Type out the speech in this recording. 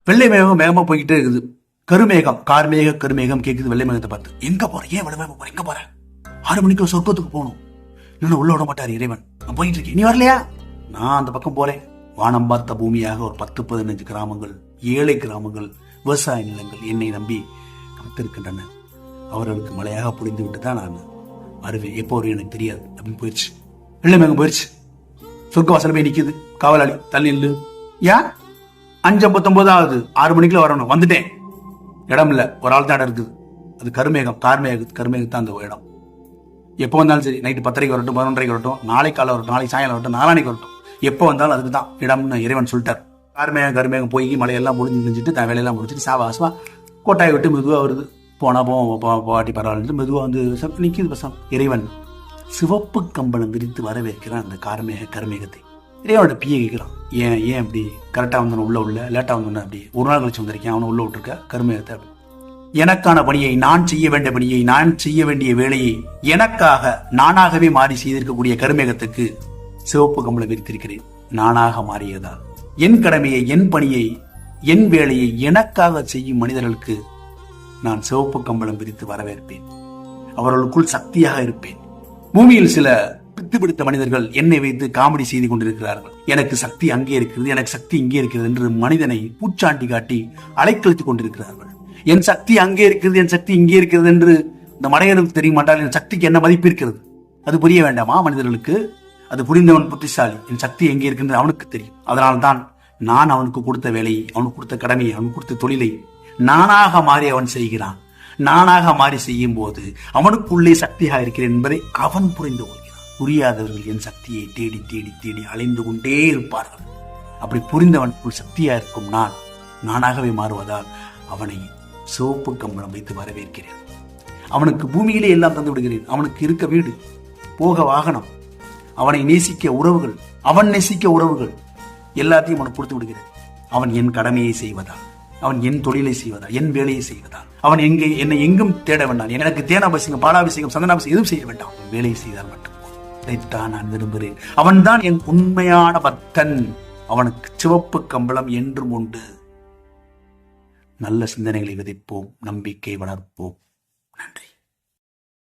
வெள்ளை மேகம் வேகமா போய்கிட்டே இருக்குது. கருமேகம், கருமேகம் கேக்குது வெள்ளை மேகத்தை பார்த்து. எங்க போற? ஏன் வெள்ளை மேகம் போற? எங்க போற? 6 மணிக்கு சொர்க்கத்துக்கு போகணும். இன்னும் உள்ள விட மாட்டாரு இறைவன். நான் போயிட்டு இருக்கேன், நீ வரலையா? நான் அந்த பக்கம் போறேன். வானம் பார்த்த பூமியாக ஒரு 10-15 கிராமங்கள், ஏழை கிராமங்கள், விவசாய நிலங்கள் என்னை நம்பி காத்திருக்கின்றன. அவர்களுக்கு மழையாக புரிந்து விட்டு தான் நான் வருவேன். எப்போ வரும் எனக்கு தெரியாது அப்படின்னு போயிடுச்சு. வெள்ளை மேகம் போயிடுச்சு. சொர்க்க வாசல் போய் நிக்குது. காவலாளி தள்ளி நில்லு. ஏன் 5:59 ஆகுது, 6 மணிக்குள்ள வரணும். வந்துட்டேன். இடம் இல்ல, ஒரு ஆள் தான் இடம் இருக்குது. அது கருமேகம், கருமேகத்தான் அந்த இடம். எப்போ வந்தாலும் சரி, நைட்டு 10:30 வரட்டும், 11:30 வரட்டும், நாளை காலை வரட்டும், நாளை சாயங்காலம் வரட்டும், நாளானைக்கு வரட்டும், எப்போ வந்தாலும் அதுக்கு தான் இடம்னு இறைவன் சொல்லிட்டார். கருமேகம் போய் மழையெல்லாம் முடிஞ்சுட்டு தான் வேலையெல்லாம் முடிச்சுட்டு சாவாசமா கோட்டாயை விட்டு மெதுவாக வருது. போனா பாட்டி பரவாயில்ல மெதுவாக வந்து நிற்கிது பசம். இறைவன் சிவப்பு கம்பளம் விரித்து வரவேற்கிறான் அந்த கருமேகத்தை. இறைவனோட பிஏ கேட்கிறான், ஏன் அப்படி கரெக்டாக வந்தோன்னு உள்ள லேட்டாக வந்தோன்னு அப்படி ஒரு நாள் கழிச்சு வந்திருக்கேன், அவனை உள்ள விட்டுருக்க கருமேகத்தை. அப்படி எனக்கான பணியை, நான் செய்ய வேண்டிய பணியை, நான் செய்ய வேண்டிய வேலையை எனக்காக நானாகவே மாறி செய்திருக்கக்கூடிய கருமேகத்துக்கு சிவப்பு கம்பளம் விரித்திருக்கிறேன். நானாக மாறியதால் என் கடமையை, என் பணியை, என் வேலையை எனக்காக செய்யும் மனிதர்களுக்கு நான் சிவப்பு கம்பளம் விரித்து வரவேற்பேன். அவர்களுக்குள் சக்தியாக இருப்பேன். பூமியில் சில பித்து பிடித்த மனிதர்கள் என்னை வைத்து காமெடி செய்து கொண்டிருக்கிறார்கள். எனக்கு சக்தி அங்கே இருக்கிறது, எனக்கு சக்தி இங்கே இருக்கிறது என்று மனிதனை பூச்சாண்டி காட்டி அலைக்கழித்துக் கொண்டிருக்கிறார்கள். என் சக்தி அங்கே இருக்கிறது, என் சக்தி இங்கே இருக்கிறது என்று இந்த மடையனுக்கு தெரிய மாட்டால் என் சக்திக்கு என்ன மதிப்பு இருக்கிறது? அது புரிய வேண்டாமா மனிதர்களுக்கு? அது புரிந்தவன் புத்திசாலி. என் சக்தி எங்கே இருக்கின்றது அவனுக்கு தெரியும். அதனால்தான் நான் அவனுக்கு கொடுத்த வேலையை, அவனுக்கு கொடுத்த கடமையை, அவனுக்கு கொடுத்த தொழிலை நானாக மாறி அவன் செய்கிறான். நானாக மாறி செய்யும் போது அவனுக்குள்ளே சக்தியாக இருக்கிறேன் என்பதை அவன் புரிந்து கொள்கிறான். புரியாதவர்கள் என் சக்தியை தேடி தேடி தேடி அலைந்து கொண்டே இருப்பார்கள். அப்படி புரிந்தவனுக்குள் சக்தியா இருக்கும் நான் நானாகவே மாறுவதால் அவனை சிவப்பு கம்பளம் வைத்து வரவேற்கிறேன். அவனுக்கு பூமியிலே எல்லாம் தந்து விடுகிறேன். அவனுக்கு இருக்க வீடு, போக வாகனம், அவனை நேசிக்க உறவுகள், அவன் நேசிக்க உறவுகள் எல்லாத்தையும் அவனுக்கு கொடுத்து விடுகிறேன். அவன் என் கடமையை செய்வதால், அவன் என் தொழிலை செய்வதால், என் வேலையை செய்வதால், அவன் என்னை எங்கும் தேட வேண்டாம். எனக்கு தேனாபிஷேகம், பாலாபிஷேகம், சந்தனாபிஷேகம் எதுவும் செய்ய வேண்டாம். அவன் வேலையை செய்தால் மட்டும் இதைத்தான் நான் விரும்புகிறேன். அவன் தான் என் உண்மையான பக்தன். அவனுக்கு சிவப்பு கம்பளம் என்றும் உண்டு. நல்ல சிந்தனைகளை விதைப்போம், நம்பிக்கை வளர்ப்போம். நன்றி.